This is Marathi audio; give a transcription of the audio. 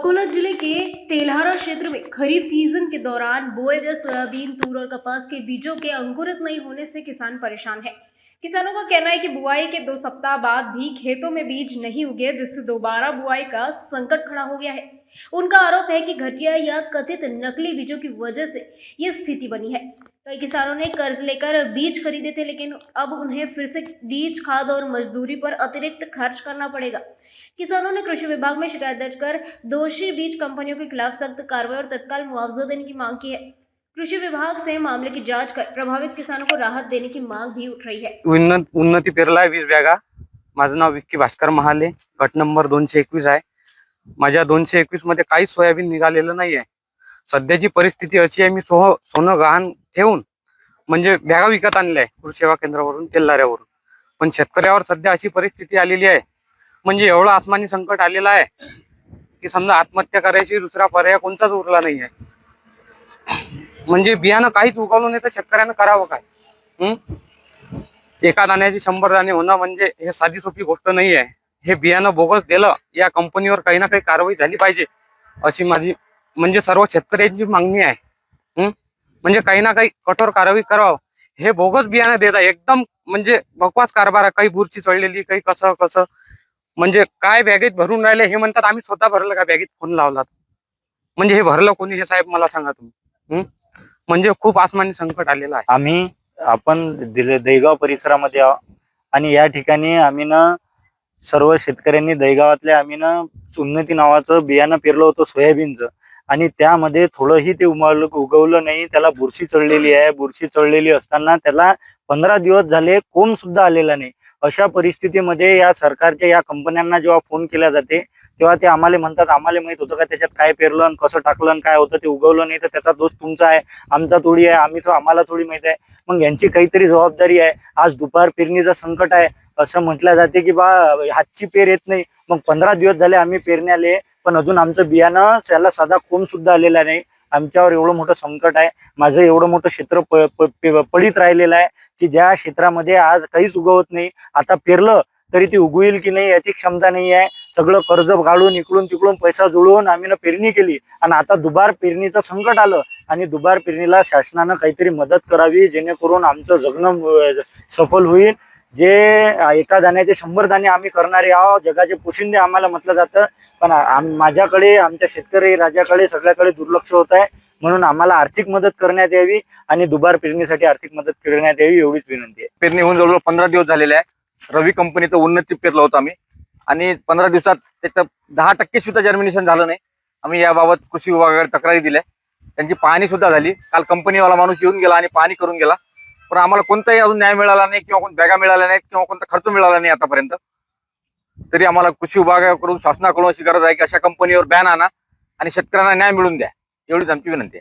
अकोला जिले के तेल्हारा क्षेत्र में खरीफ सीजन के दौरान बोए गए सोयाबीन, तूर और कपास के बीजों के अंकुरित नहीं होने से किसान परेशान है। किसानों का कहना है कि बुआई के 2 सप्ताह बाद भी खेतों में बीज नहीं उगे, जिससे दोबारा बुआई का संकट खड़ा हो गया है। उनका आरोप है कि घटिया या कथित नकली बीजों की वजह से ये स्थिति बनी है। कई किसानों ने कर्ज लेकर बीज खरीदे थे, लेकिन अब उन्हें फिर से बीज, खाद और मजदूरी पर अतिरिक्त खर्च करना पड़ेगा। किसानों ने कृषि विभाग में शिकायत दर्ज कर दोषी बीज कंपनियों के खिलाफ सख्त कार्रवाई और तत्काल मुआवजा देने की मांग की है। कृषि विभाग से मामले की जांच कर प्रभावित किसानों को राहत देने की मांग भी उठ रही है। उन्नती पेरलाय 20 बॅगा। माझं नाव विक्की भास्कर महाले, गट नंबर 221 आहे। माझ्या 221 मध्ये काहीच सोयाबीन निघालेलं नाही आहे। सध्याची परिस्थिती अशी आहे, मी सोनं गहाण ठेवून म्हणजे बॅगा विकत आणल्या आहे कृषी सेवा केंद्रावरून, तेल्हाऱ्यावरून। पण शेतकऱ्यावर सध्या अशी परिस्थिती आलेली आहे, म्हणजे एवढं आसमानी संकट आलेलं आहे की समजा आत्महत्या करायची दुसरा पर्याय कोणताच उरला नाही आहे। म्हणजे बियाणं काहीच उगवलं नाही तर शेतकऱ्यानं करावं काय? एका दाण्याचे 100 दाणे होणं म्हणजे हे साधी सोपी गोष्ट नाही आहे। हे बियाणं बोगस दिलं, या कंपनीवर काही ना काही कारवाई झाली पाहिजे अशी माझी म्हणजे सर्व शेतकऱ्यांची मागणी आहे। म्हणजे काही ना काही कठोर कारवाई करावं। हे बोगस बियाणं देतात, एकदम म्हणजे बकवास कारभार आहे। काही बुरची चढलेली, काही कसं कसं, म्हणजे काय बॅगेत भरून राहिले हे म्हणतात आम्ही स्वतः भरलं का बॅगेत फोन लावला? म्हणजे हे भरलं कोणी हे साहेब मला सांगा तुम्ही। म्हणजे खूप आसमानी संकट आलेलं आहे। आपण दहीगाव परिसरामध्ये आहोत आणि या ठिकाणी आम्ही सर्व शेतकऱ्यांनी दहीगावातल्या उन्नती नावाचं बियाणं पेरलं होतं सोयाबीनचं, आणि त्यामध्ये थोडंही ते उगवलं नाही। त्याला बुरशी चढलेली आहे। बुरशी चढलेली असताना त्याला 15 दिवस झाले कोंब सुद्धा आलेला नाही। अशा परिस्थितीमध्ये या सरकारच्या या कंपन्यांना जेव्हा फोन केला जाते तेव्हा ते आम्हाला म्हणतात, आम्हाला माहित होतं का त्याच्यात काय पेरलं आणि कसं टाकलं आणि काय होतं, ते उगवलं नाही तर त्याचा दोष तुमचा आहे, आमचा थोडी आहे, आम्हाला थोडी माहित आहे। मग यांची काहीतरी जबाबदारी आहे। आज दुपार पेरणीचं संकट आहे असं म्हटलं जाते की बा हातची पेर येत नाही। मग 15 दिवस झाले आम्ही पेरण्याले, पण अजून आमचं बियाणं त्याला साधा कोंब सुद्धा आलेला नाही। आमच्यावर एवढं मोठं संकट आहे। माझं एवढं मोठं क्षेत्र पडीत राहिलेलं आहे की ज्या क्षेत्रामध्ये आज काहीच उगवत नाही। आता पेरलं तरी ती उगवेल की नाही याची क्षमता नाही आहे। सगळं कर्ज गाळून इकडून तिकडून पैसा जुळवून आम्ही पेरणी केली, आणि आता दुबार पेरणीचं संकट आलं, आणि दुबार पेरणीला शासनानं काहीतरी मदत करावी जेणेकरून आमचं जगणं सफल होईल। जे एका दाण्याचे 100 दाणे आम्ही करणारे आहोत, जगाचे पोशिंदे आम्हाला म्हटलं जातं, पण माझ्याकडे, आमच्या शेतकरी राजाकडे सगळ्याकडे दुर्लक्ष होत आहे। म्हणून आम्हाला आर्थिक मदत करण्यात यावी आणि दुबार पेरणीसाठी आर्थिक मदत करण्यात यावी एवढीच विनंती आहे। पेरणी होऊन जवळजवळ 15 दिवस झालेले आहे। रवी कंपनीचं उन्नती पेरलं होतं आम्ही, आणि 15 दिवसात त्याचं 10% सुद्धा जर्मिनेशन झालं नाही। आम्ही याबाबत कृषी विभागाकडे तक्रारी दिल्या, त्यांची पाहणी सुद्धा झाली। काल कंपनीवाला माणूस येऊन गेला आणि पाहणी करून गेला, पण आम्हाला कोणताही अजून न्याय मिळाला नाही, किंवा कोण बॅगा मिळाल्या नाहीत, किंवा कोणता खर्च मिळाला नाही आतापर्यंत। तरी आम्हाला कृषी विभागाकडून, शासनाकडून अशी गरज आहे की अशा कंपनीवर बॅन आणा आणि शेतकऱ्यांना न्याय मिळवून द्या, एवढीच आमची विनंती आहे।